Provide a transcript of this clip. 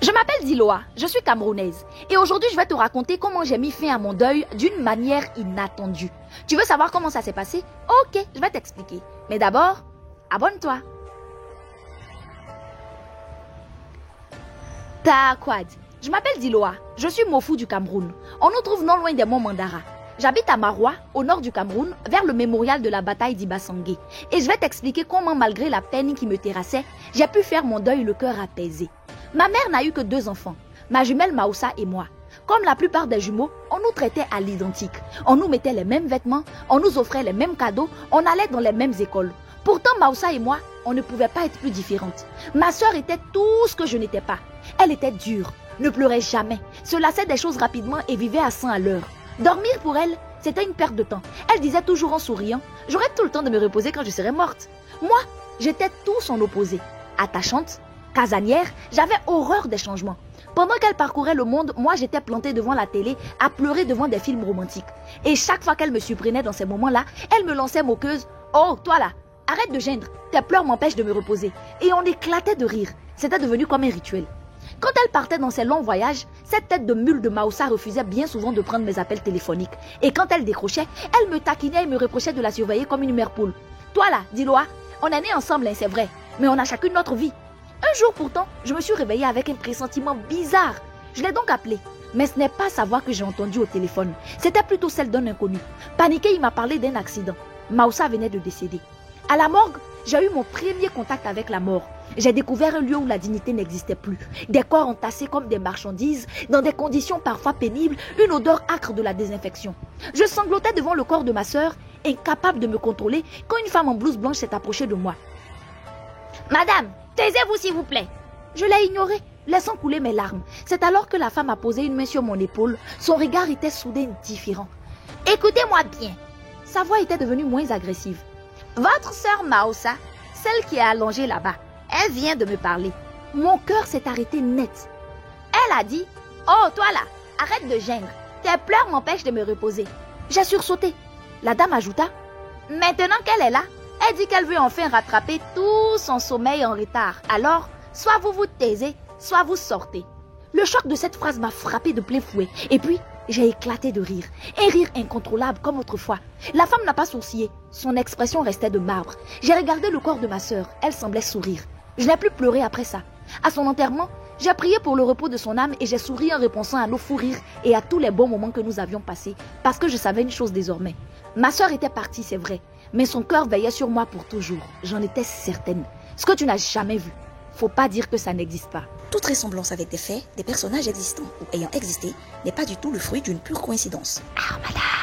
Je m'appelle Diloa, je suis camerounaise et aujourd'hui je vais te raconter comment j'ai mis fin à mon deuil d'une manière inattendue. Tu veux savoir comment ça s'est passé? Ok, je vais t'expliquer. Mais d'abord, abonne-toi. Takwad, je m'appelle Diloa, je suis Mofou du Cameroun. On nous trouve non loin des monts Mandara. J'habite à Maroua, au nord du Cameroun, vers le mémorial de la bataille d'Ibassangué. Et je vais t'expliquer comment, malgré la peine qui me terrassait, j'ai pu faire mon deuil le cœur apaisé. Ma mère n'a eu que 2 enfants, ma jumelle Maoussa et moi. Comme la plupart des jumeaux, on nous traitait à l'identique. On nous mettait les mêmes vêtements, on nous offrait les mêmes cadeaux, on allait dans les mêmes écoles. Pourtant, Maoussa et moi, on ne pouvait pas être plus différentes. Ma sœur était tout ce que je n'étais pas. Elle était dure, ne pleurait jamais, se lassait des choses rapidement et vivait à 100 à l'heure. Dormir pour elle, c'était une perte de temps. Elle disait toujours en souriant, j'aurais tout le temps de me reposer quand je serais morte. Moi, j'étais tout son opposé. Attachante, casanière, j'avais horreur des changements. Pendant qu'elle parcourait le monde, moi j'étais plantée devant la télé à pleurer devant des films romantiques. Et chaque fois qu'elle me surprenait dans ces moments-là, elle me lançait moqueuse. Oh, toi là, arrête de geindre, tes pleurs m'empêchent de me reposer. Et on éclatait de rire. C'était devenu comme un rituel. Quand elle partait dans ses longs voyages, cette tête de mule de Maoussa refusait bien souvent de prendre mes appels téléphoniques. Et quand elle décrochait, elle me taquinait et me reprochait de la surveiller comme une mère poule. Toi là, Diloa, on est nés ensemble, hein, c'est vrai, mais on a chacune notre vie. Un jour pourtant, je me suis réveillée avec un pressentiment bizarre. Je l'ai donc appelé. Mais ce n'est pas sa voix que j'ai entendue au téléphone. C'était plutôt celle d'un inconnu. Paniqué, il m'a parlé d'un accident. Maoussa venait de décéder. À la morgue, j'ai eu mon premier contact avec la mort. J'ai découvert un lieu où la dignité n'existait plus. Des corps entassés comme des marchandises, dans des conditions parfois pénibles, une odeur âcre de la désinfection. Je sanglotais devant le corps de ma sœur, incapable de me contrôler, quand une femme en blouse blanche s'est approchée de moi. « Madame, taisez-vous s'il vous plaît !» Je l'ai ignorée, laissant couler mes larmes. C'est alors que la femme a posé une main sur mon épaule. Son regard était soudain différent. « Écoutez-moi bien !» Sa voix était devenue moins agressive. « Votre sœur Maoussa, celle qui est allongée là-bas, elle vient de me parler. » Mon cœur s'est arrêté net. Elle a dit, « Oh, toi là, arrête de geindre. Tes pleurs m'empêchent de me reposer. » J'ai sursauté. La dame ajouta, « Maintenant qu'elle est là, elle dit qu'elle veut enfin rattraper tout son sommeil en retard. Alors, soit vous vous taisez, soit vous sortez. » Le choc de cette phrase m'a frappé de plein fouet. Et puis, j'ai éclaté de rire. Un rire incontrôlable comme autrefois. La femme n'a pas sourcillé. Son expression restait de marbre. J'ai regardé le corps de ma sœur. Elle semblait sourire. Je n'ai plus pleuré après ça. À son enterrement, j'ai prié pour le repos de son âme et j'ai souri en répondant à nos fous rires et à tous les bons moments que nous avions passés. Parce que je savais une chose désormais. Ma sœur était partie, c'est vrai. Mais son cœur veillait sur moi pour toujours. J'en étais certaine. Ce que tu n'as jamais vu. Faut pas dire que ça n'existe pas. Toute ressemblance avec des faits, des personnages existants ou ayant existé n'est pas du tout le fruit d'une pure coïncidence. Ah, madame.